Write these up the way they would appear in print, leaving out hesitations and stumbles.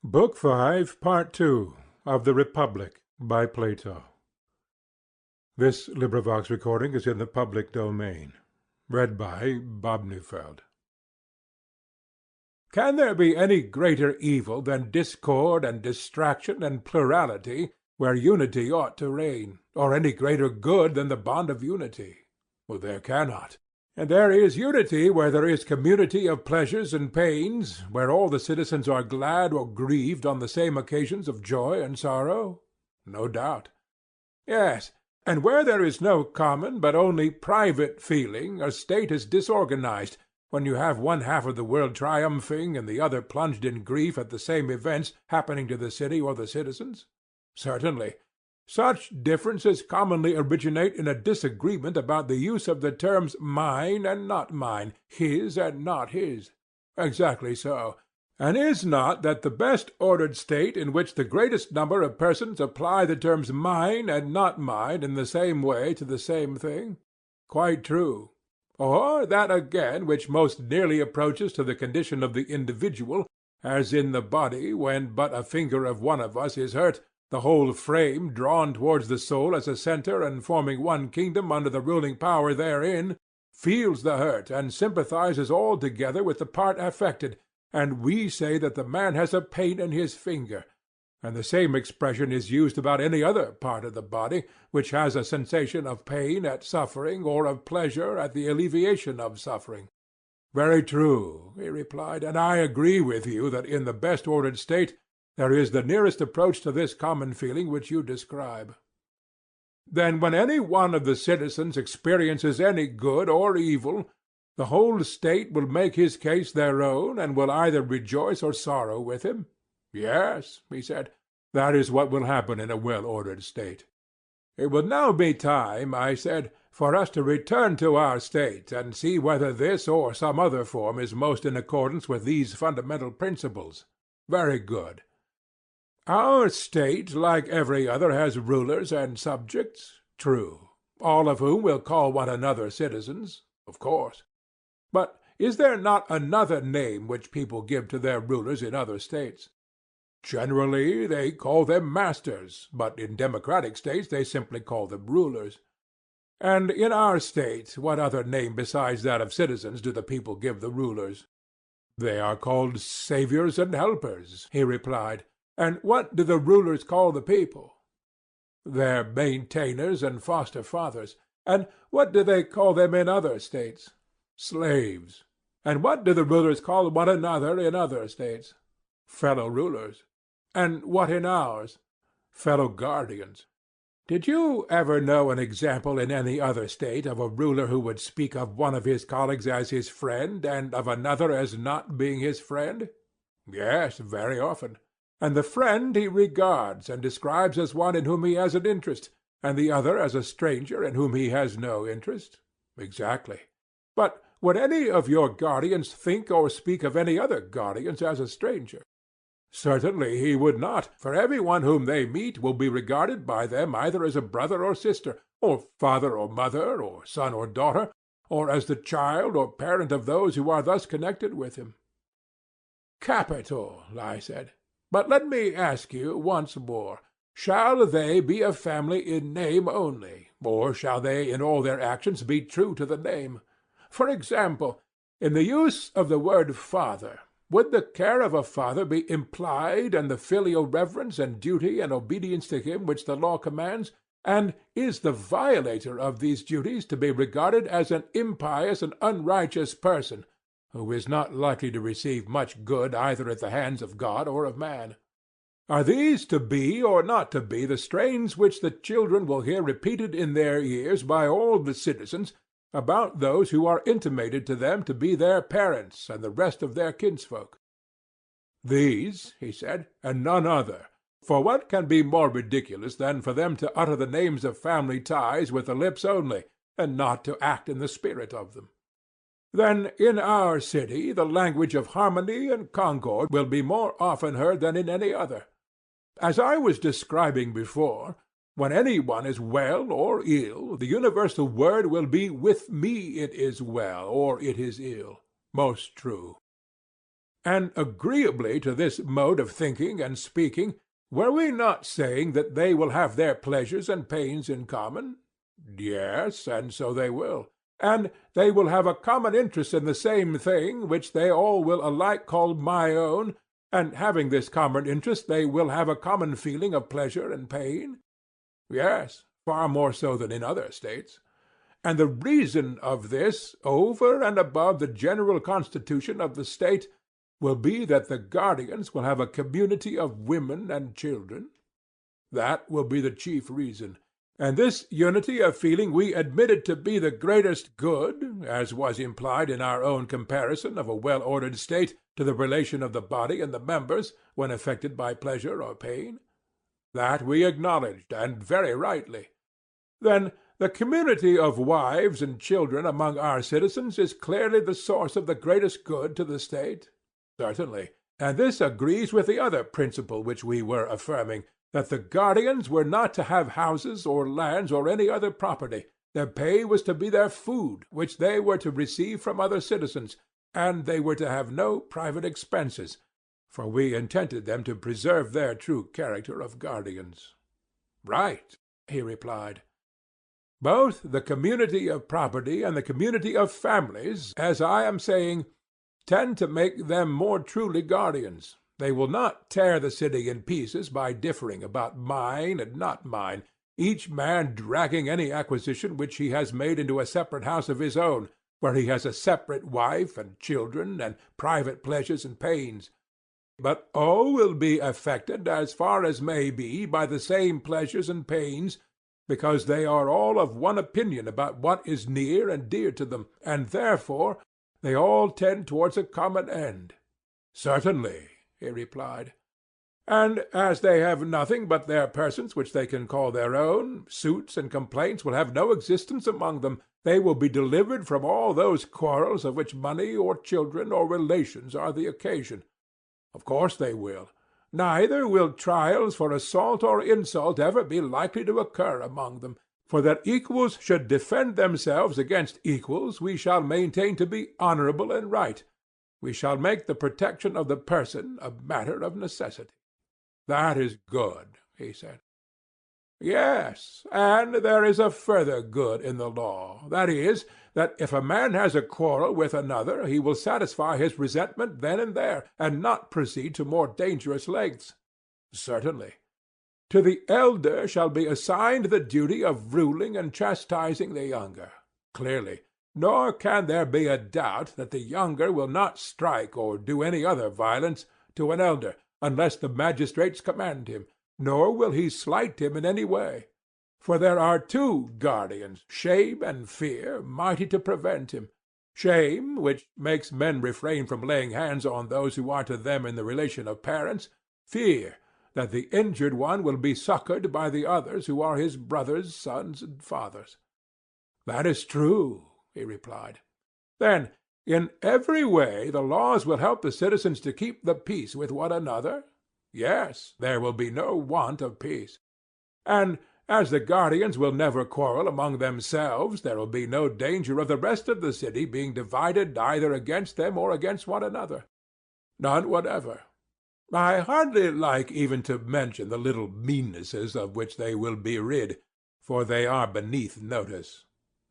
Book 5, Part 2 of the Republic by Plato. This recording is in the public domain. Read by Bob Neufeld. Can there be any greater evil than discord and distraction and plurality, where unity ought to reign, or any greater good than the bond of unity? Well, there cannot. And there is unity where there is community of pleasures and pains, where all the citizens are glad or grieved on the same occasions of joy and sorrow? No doubt. Yes, and where there is no common but only private feeling, a state is disorganized, when you have one half of the world triumphing and the other plunged in grief at the same events happening to the city or the citizens? Certainly. Such differences commonly originate in a disagreement about the use of the terms mine and not mine, his and not his. Exactly so. And is not that the best ordered state in which the greatest number of persons apply the terms mine and not mine in the same way to the same thing? Quite true. Or that again which most nearly approaches to the condition of the individual, as in the body when but a finger of one of us is hurt, the whole frame drawn towards the soul as a centre and forming one kingdom under the ruling power therein, feels the hurt and sympathizes altogether with the part affected, and we say that the man has a pain in his finger, and the same expression is used about any other part of the body, which has a sensation of pain at suffering or of pleasure at the alleviation of suffering. Very true, he replied, and I agree with you that in the best ordered state there is the nearest approach to this common feeling which you describe. Then when any one of the citizens experiences any good or evil, the whole state will make his case their own, and will either rejoice or sorrow with him? Yes, he said, that is what will happen in a well-ordered state. It will now be time, I said, for us to return to our state, and see whether this or some other form is most in accordance with these fundamental principles. Very good. Our state, like every other, has rulers and subjects. True. All of whom will call one another citizens. Of course. But is there not another name which people give to their rulers in other states? Generally they call them masters, but in democratic states they simply call them rulers. And in our state what other name besides that of citizens do the people give the rulers? They are called saviors and helpers, he replied. And what do the rulers call the people? Their maintainers and foster fathers. And what do they call them in other states? Slaves. And what do the rulers call one another in other states? Fellow rulers. And what in ours? Fellow guardians. Did you ever know an example in any other state of a ruler who would speak of one of his colleagues as his friend, and of another as not being his friend? Yes, very often. And the friend he regards and describes as one in whom he has an interest, and the other as a stranger in whom he has no interest? Exactly. But would any of your guardians think or speak of any other guardians as a stranger? Certainly he would not, for every one whom they meet will be regarded by them either as a brother or sister, or father or mother, or son or daughter, or as the child or parent of those who are thus connected with him. Capital, I said. But let me ask you once more, shall they be a family in name only, or shall they in all their actions be true to the name? For example, in the use of the word father, would the care of a father be implied, and the filial reverence and duty and obedience to him which the law commands? And is the violator of these duties to be regarded as an impious and unrighteous person, who is not likely to receive much good either at the hands of God or of man? Are these to be or not to be the strains which the children will hear repeated in their ears by all the citizens about those who are intimated to them to be their parents and the rest of their kinsfolk? These, he said, and none other. For what can be more ridiculous than for them to utter the names of family ties with the lips only, and not to act in the spirit of them? Then in our city the language of harmony and concord will be more often heard than in any other. As I was describing before, when any one is well or ill, the universal word will be, with me it is well, or it is ill. Most true. And agreeably to this mode of thinking and speaking, were we not saying that they will have their pleasures and pains in common? Yes, and so they will. And they will have a common interest in the same thing, which they all will alike call my own, and having this common interest they will have a common feeling of pleasure and pain? Yes, far more so than in other states. And the reason of this, over and above the general constitution of the state, will be that the guardians will have a community of women and children. That will be the chief reason. And this unity of feeling we admitted to be the greatest good, as was implied in our own comparison of a well-ordered state to the relation of the body and the members when affected by pleasure or pain. That we acknowledged, and very rightly. Then the community of wives and children among our citizens is clearly the source of the greatest good to the state. Certainly, and this agrees with the other principle which we were affirming, that the guardians were not to have houses or lands or any other property. Their pay was to be their food, which they were to receive from other citizens, and they were to have no private expenses, for we intended them to preserve their true character of guardians. Right, he replied. Both the community of property and the community of families, as I am saying, tend to make them more truly guardians. They will not tear the city in pieces by differing about mine and not mine, each man dragging any acquisition which he has made into a separate house of his own, where he has a separate wife and children and private pleasures and pains. But all will be affected, as far as may be, by the same pleasures and pains, because they are all of one opinion about what is near and dear to them, and therefore they all tend towards a common end. Certainly, he replied. And as they have nothing but their persons which they can call their own, suits and complaints will have no existence among them. They will be delivered from all those quarrels of which money or children or relations are the occasion. Of course they will. Neither will trials for assault or insult ever be likely to occur among them. For that equals should defend themselves against equals we shall maintain to be honorable and right. We shall make the protection of the person a matter of necessity. That is good, he said. Yes, and there is a further good in the law. That is, that if a man has a quarrel with another, he will satisfy his resentment then and there, and not proceed to more dangerous lengths. Certainly. To the elder shall be assigned the duty of ruling and chastising the younger. Clearly. Nor can there be a doubt that the younger will not strike or do any other violence to an elder, unless the magistrates command him, nor will he slight him in any way. For there are two guardians, shame and fear, mighty to prevent him. Shame, which makes men refrain from laying hands on those who are to them in the relation of parents. Fear, that the injured one will be succored by the others who are his brothers, sons, and fathers. That is true, he replied. Then, in every way the laws will help the citizens to keep the peace with one another? Yes, there will be no want of peace. And as the guardians will never quarrel among themselves, there will be no danger of the rest of the city being divided either against them or against one another. None whatever. I hardly like even to mention the little meannesses of which they will be rid, for they are beneath notice.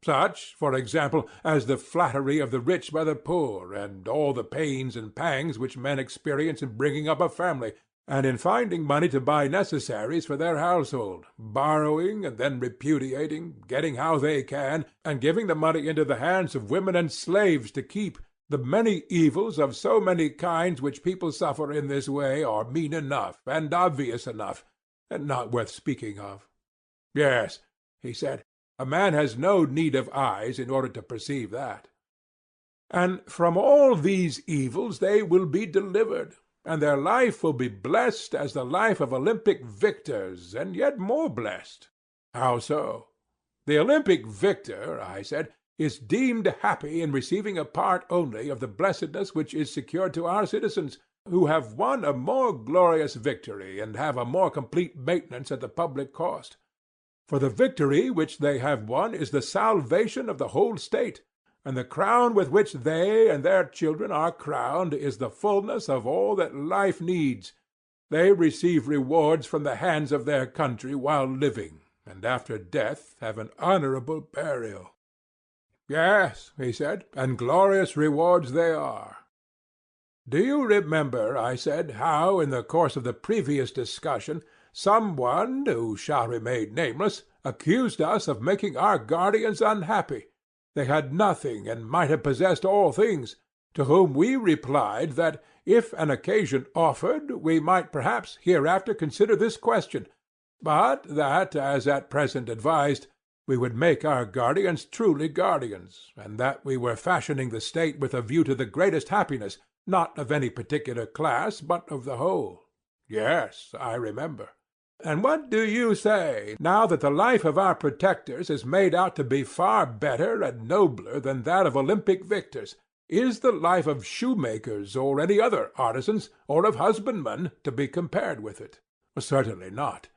Such, for example, as the flattery of the rich by the poor, and all the pains and pangs which men experience in bringing up a family, and in finding money to buy necessaries for their household, borrowing and then repudiating, getting how they can, and giving the money into the hands of women and slaves to keep. The many evils of so many kinds which people suffer in this way are mean enough and obvious enough, and not worth speaking of. Yes, he said, a man has no need of eyes in order to perceive that. And from all these evils they will be delivered, and their life will be blessed as the life of Olympic victors, and yet more blessed. How so? The Olympic victor, I said, is deemed happy in receiving a part only of the blessedness which is secured to our citizens, who have won a more glorious victory and have a more complete maintenance at the public cost. For the victory which they have won is the salvation of the whole state, and the crown with which they and their children are crowned is the fullness of all that life needs. They receive rewards from the hands of their country while living, and after death have an honorable burial. Yes, he said, and glorious rewards they are. Do you remember, I said, how in the course of the previous discussion some one, who shall remain nameless, accused us of making our guardians unhappy? They had nothing and might have possessed all things, to whom we replied that if an occasion offered, we might perhaps hereafter consider this question, but that, as at present advised, we would make our guardians truly guardians, and that we were fashioning the state with a view to the greatest happiness, not of any particular class, but of the whole. Yes, I remember. And what do you say, now that the life of our protectors is made out to be far better and nobler than that of Olympic victors? Is the life of shoemakers or any other artisans, or of husbandmen, to be compared with it? Certainly not.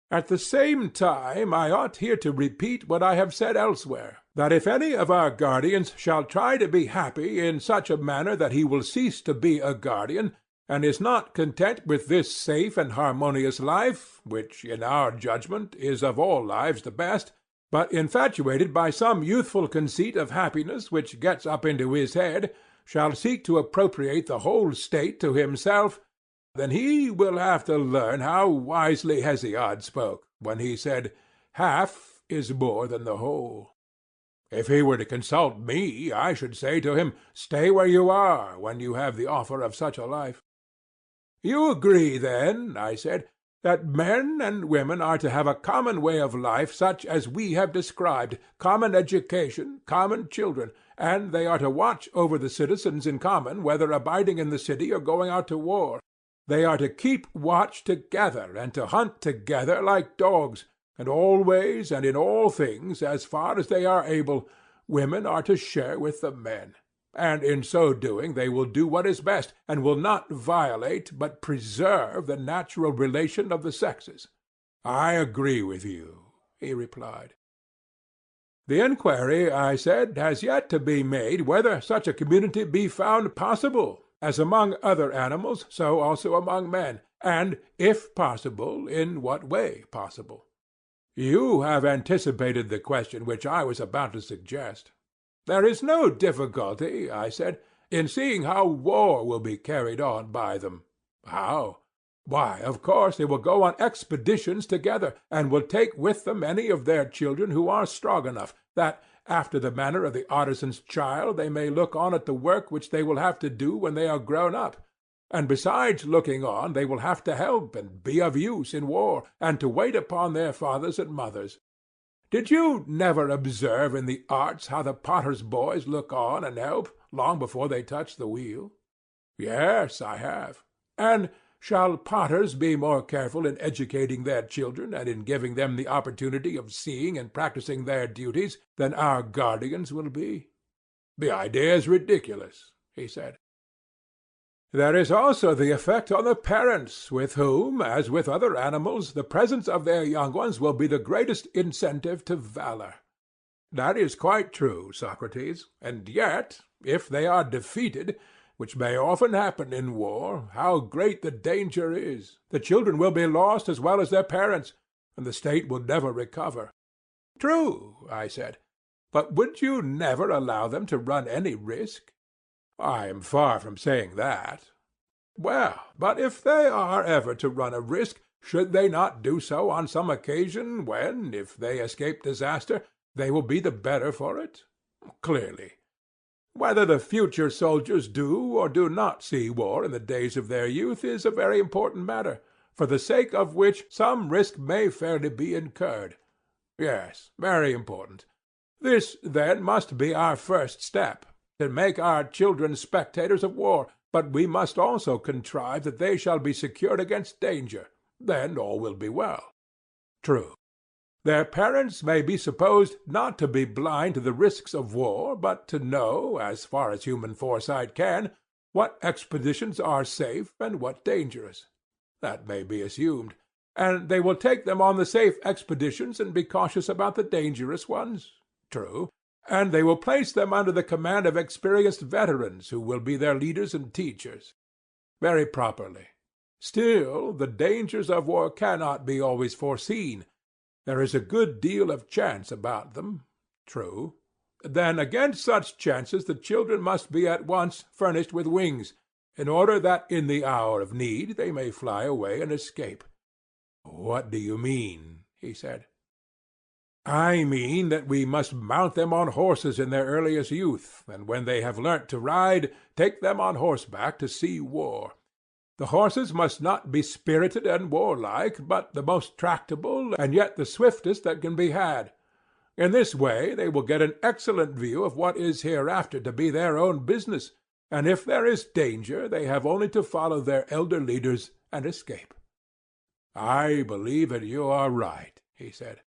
At the same time I ought here to repeat what I have said elsewhere, that if any of our guardians shall try to be happy in such a manner that he will cease to be a guardian, and is not content with this safe and harmonious life, which in our judgment is of all lives the best, but infatuated by some youthful conceit of happiness which gets up into his head, shall seek to appropriate the whole state to himself, then he will have to learn how wisely Hesiod spoke, when he said, "Half is more than the whole." If he were to consult me, I should say to him, "Stay where you are, when you have the offer of such a life." You agree, then, I said, that men and women are to have a common way of life such as we have described, common education, common children, and they are to watch over the citizens in common, whether abiding in the city or going out to war. They are to keep watch together, and to hunt together like dogs, and always and in all things, as far as they are able, women are to share with the men. And in so doing they will do what is best, and will not violate, but preserve the natural relation of the sexes. I agree with you, he replied. The inquiry, I said, has yet to be made whether such a community be found possible, as among other animals, so also among men, and, if possible, in what way possible. You have anticipated the question which I was about to suggest. There is no difficulty, I said, in seeing how war will be carried on by them. How? Why, of course they will go on expeditions together, and will take with them any of their children who are strong enough, that, after the manner of the artisan's child, they may look on at the work which they will have to do when they are grown up. And besides looking on, they will have to help and be of use in war, and to wait upon their fathers and mothers. Did you never observe in the arts how the potter's boys look on and help, long before they touch the wheel? Yes, I have. And shall potters be more careful in educating their children and in giving them the opportunity of seeing and practicing their duties than our guardians will be? The idea is ridiculous, he said. There is also the effect on the parents, with whom, as with other animals, the presence of their young ones will be the greatest incentive to valor. That is quite true, Socrates, and yet, if they are defeated, which may often happen in war, how great the danger is! The children will be lost as well as their parents, and the state will never recover. True, I said, but would you never allow them to run any risk? I am far from saying that. Well, but if they are ever to run a risk, should they not do so on some occasion when, if they escape disaster, they will be the better for it? Clearly. Whether the future soldiers do or do not see war in the days of their youth is a very important matter, for the sake of which some risk may fairly be incurred. Yes, very important. This, then, must be our first step, to make our children spectators of war, but we must also contrive that they shall be secured against danger. Then all will be well. True. Their parents may be supposed not to be blind to the risks of war, but to know, as far as human foresight can, what expeditions are safe and what dangerous. That may be assumed. And they will take them on the safe expeditions and be cautious about the dangerous ones. True. and they will place them under the command of experienced veterans who will be their leaders and teachers. Very properly. Still, the dangers of war cannot be always foreseen. There is a good deal of chance about them. True. Then against such chances the children must be at once furnished with wings, in order that in the hour of need they may fly away and escape. What do you mean? He said. I mean that we must mount them on horses in their earliest youth, and when they have learnt to ride, take them on horseback to see war. The horses must not be spirited and warlike, but the most tractable, and yet the swiftest that can be had. In this way they will get an excellent view of what is hereafter to be their own business, and if there is danger they have only to follow their elder leaders and escape. I believe that you are right, he said.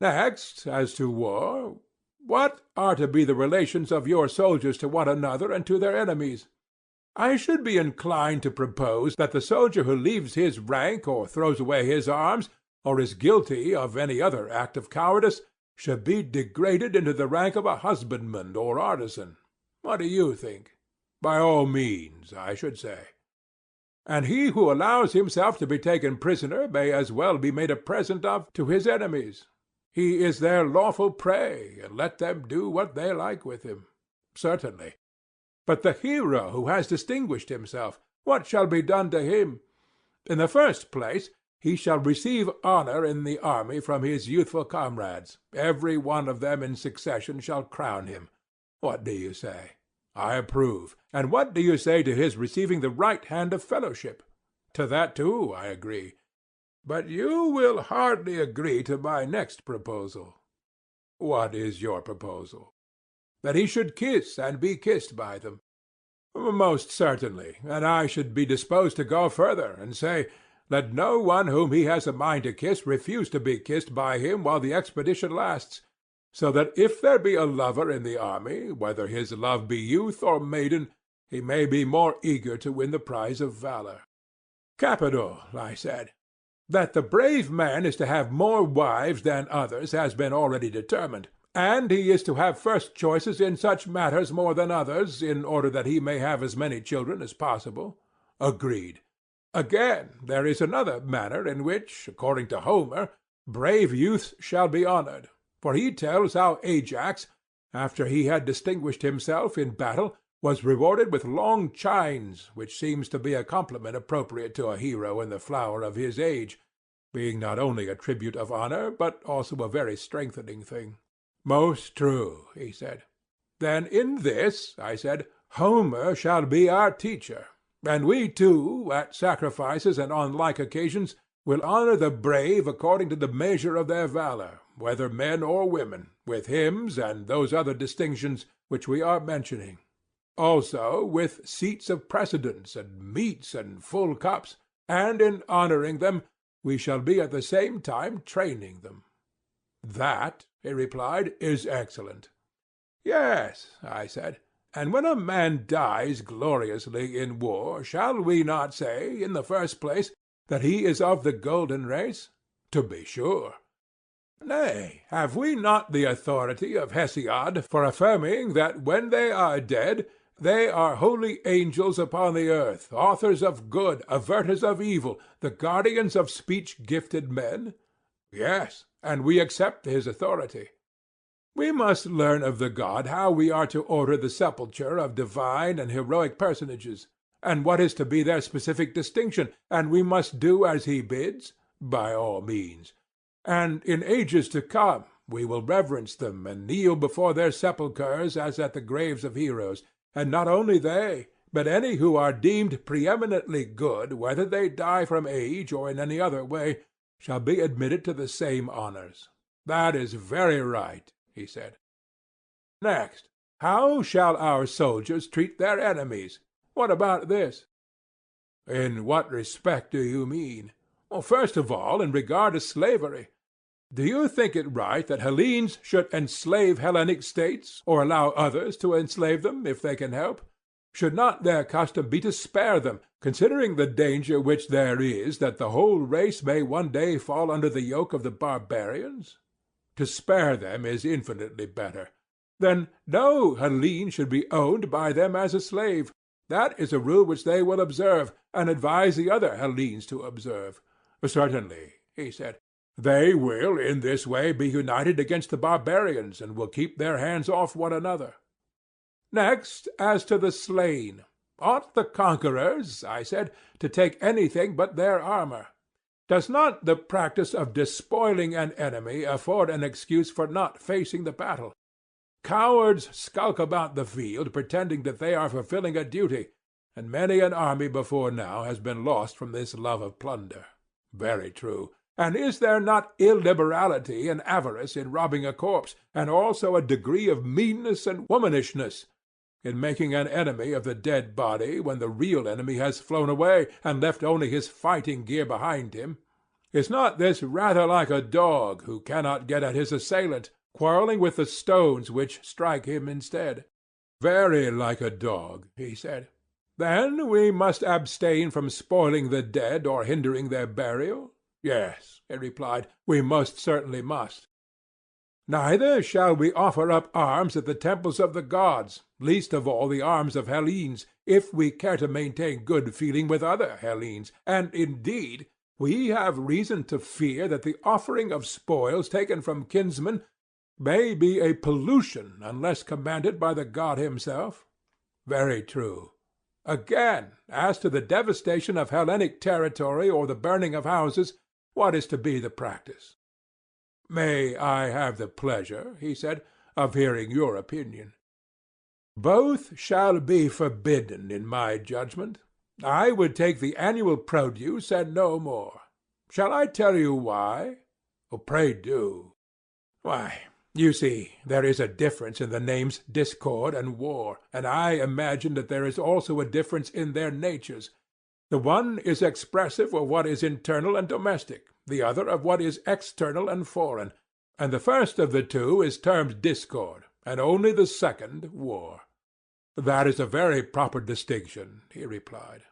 Next, as to war, what are to be the relations of your soldiers to one another and to their enemies? I should be inclined to propose that the soldier who leaves his rank or throws away his arms, or is guilty of any other act of cowardice, should be degraded into the rank of a husbandman or artisan. What do you think? By all means, I should say. And he who allows himself to be taken prisoner may as well be made a present of to his enemies. He is their lawful prey, and let them do what they like with him. Certainly. But the hero who has distinguished himself, what shall be done to him? In the first place, he shall receive honor in the army from his youthful comrades. Every one of them in succession shall crown him. What do you say? I approve. And what do you say to his receiving the right hand of fellowship? To that, too, I agree. But you will hardly agree to my next proposal. What is your proposal? That he should kiss and be kissed by them. Most certainly, and I should be disposed to go further, and say, let no one whom he has a mind to kiss refuse to be kissed by him while the expedition lasts, so that if there be a lover in the army, whether his love be youth or maiden, he may be more eager to win the prize of valor. Capital, I said. That the brave man is to have more wives than others has been already determined, and he is to have first choices in such matters more than others, in order that he may have as many children as possible. Agreed. Again, there is another manner in which, according to Homer, brave youths shall be honored, for he tells how Ajax, after he had distinguished himself in battle, was rewarded with long chines, which seems to be a compliment appropriate to a hero in the flower of his age, being not only a tribute of honor, but also a very strengthening thing. Most true, he said. Then in this, I said, Homer shall be our teacher, and we too, at sacrifices and on like occasions, will honor the brave according to the measure of their valor, whether men or women, with hymns and those other distinctions which we are mentioning. Also with seats of precedence and meats and full cups, and in honoring them we shall be at the same time training them. That, he replied, is excellent. Yes, I said, and when a man dies gloriously in war, shall we not say, in the first place, that he is of the golden race? To be sure. Nay, have we not the authority of Hesiod for affirming that when they are dead, they are holy angels upon the earth, authors of good, averters of evil, the guardians of speech-gifted men? Yes, and we accept his authority. We must learn of the god how we are to order the sepulture of divine and heroic personages, and what is to be their specific distinction, and we must do as he bids, by all means. And in ages to come we will reverence them and kneel before their sepulchres as at the graves of heroes, and not only they, but any who are deemed preeminently good, whether they die from age or in any other way, shall be admitted to the same honors. That is very right, he said. Next, how shall our soldiers treat their enemies? What about this? In what respect do you mean? Well, first of all, in regard to slavery. Do you think it right that Hellenes should enslave Hellenic states, or allow others to enslave them, if they can help? Should not their custom be to spare them, considering the danger which there is that the whole race may one day fall under the yoke of the barbarians? To spare them is infinitely better. then no Hellene should be owned by them as a slave. That is a rule which they will observe, and advise the other Hellenes to observe. Certainly, he said. They will in this way be united against the barbarians, and will keep their hands off one another. Next, as to the slain. Ought the conquerors, I said, to take anything but their armor? Does not the practice of despoiling an enemy afford an excuse for not facing the battle? Cowards skulk about the field pretending that they are fulfilling a duty, and many an army before now has been lost from this love of plunder. Very true. And is there not illiberality and avarice in robbing a corpse, and also a degree of meanness and womanishness in making an enemy of the dead body when the real enemy has flown away and left only his fighting gear behind him? Is not this rather like a dog who cannot get at his assailant, quarrelling with the stones which strike him instead? Very like a dog, he said. Then we must abstain from spoiling the dead or hindering their burial? Yes, he replied, we most certainly must. Neither shall we offer up arms at the temples of the gods, least of all the arms of Hellenes, if we care to maintain good feeling with other Hellenes, and indeed we have reason to fear that the offering of spoils taken from kinsmen may be a pollution unless commanded by the god himself. Very true. Again, as to the devastation of Hellenic territory or the burning of houses, what is to be the practice? May I have the pleasure, he said, of hearing your opinion? Both shall be forbidden in my judgment. I would take the annual produce and no more. Shall I tell you why? Oh, pray do. Why, you see, there is a difference in the names discord and war, and I imagine that there is also a difference in their natures. The one is expressive of what is internal and domestic, the other of what is external and foreign, and the first of the two is termed discord, and only the second war. That is a very proper distinction, he replied.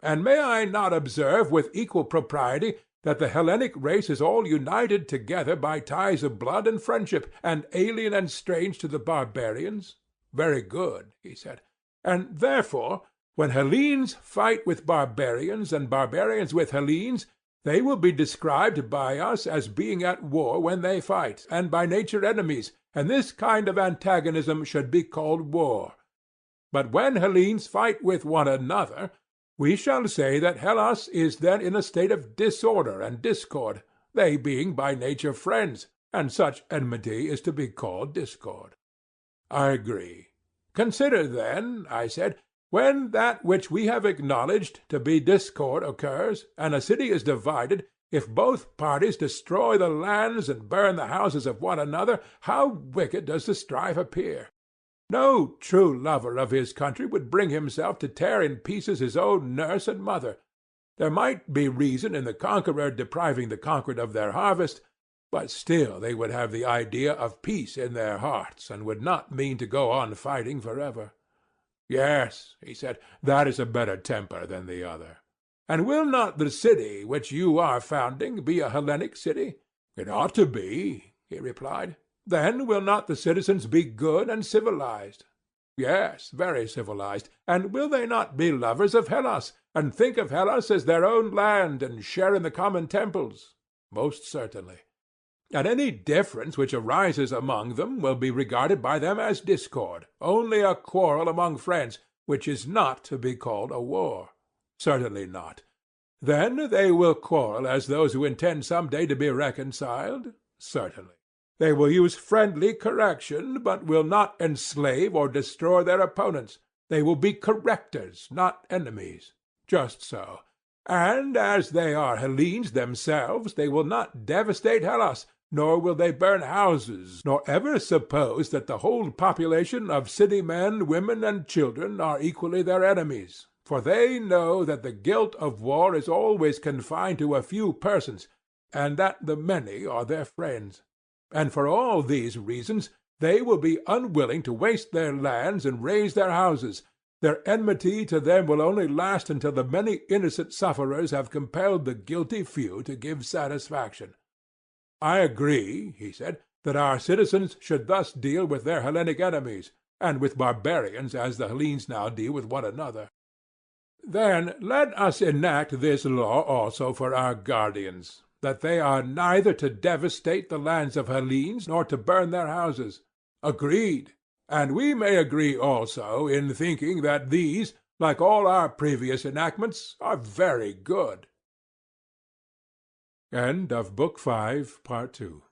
And may I not observe with equal propriety that the Hellenic race is all united together by ties of blood and friendship, and alien and strange to the barbarians? Very good, he said. And therefore, when Hellenes fight with barbarians, and barbarians with Hellenes, they will be described by us as being at war when they fight, and by nature enemies, and this kind of antagonism should be called war. But when Hellenes fight with one another, we shall say that Hellas is then in a state of disorder and discord, they being by nature friends, and such enmity is to be called discord. I agree. Consider then, I said, when that which we have acknowledged to be discord occurs, and a city is divided, if both parties destroy the lands and burn the houses of one another, how wicked does the strife appear! No true lover of his country would bring himself to tear in pieces his own nurse and mother. There might be reason in the conqueror depriving the conquered of their harvest, but still they would have the idea of peace in their hearts, and would not mean to go on fighting forever. Yes, he said, that is a better temper than the other. And will not the city which you are founding be a Hellenic city? It ought to be, he replied. Then will not the citizens be good and civilized? Yes, very civilized. And will they not be lovers of Hellas, and think of Hellas as their own land, and share in the common temples? Most certainly. And any difference which arises among them will be regarded by them as discord, only a quarrel among friends, which is not to be called a war. Certainly not. Then they will quarrel as those who intend some day to be reconciled? Certainly. They will use friendly correction, but will not enslave or destroy their opponents. They will be correctors, not enemies. Just so. And as they are Hellenes themselves, they will not devastate Hellas, nor will they burn houses, nor ever suppose that the whole population of city men, women, and children are equally their enemies, for they know that the guilt of war is always confined to a few persons, and that the many are their friends. And for all these reasons they will be unwilling to waste their lands and raze their houses. Their enmity to them will only last until the many innocent sufferers have compelled the guilty few to give satisfaction. I agree, he said, that our citizens should thus deal with their Hellenic enemies, and with barbarians as the Hellenes now deal with one another. Then let us enact this law also for our guardians, that they are neither to devastate the lands of Hellenes nor to burn their houses. Agreed. And we may agree also in thinking that these, like all our previous enactments, are very good. End of Book 5, Part 2.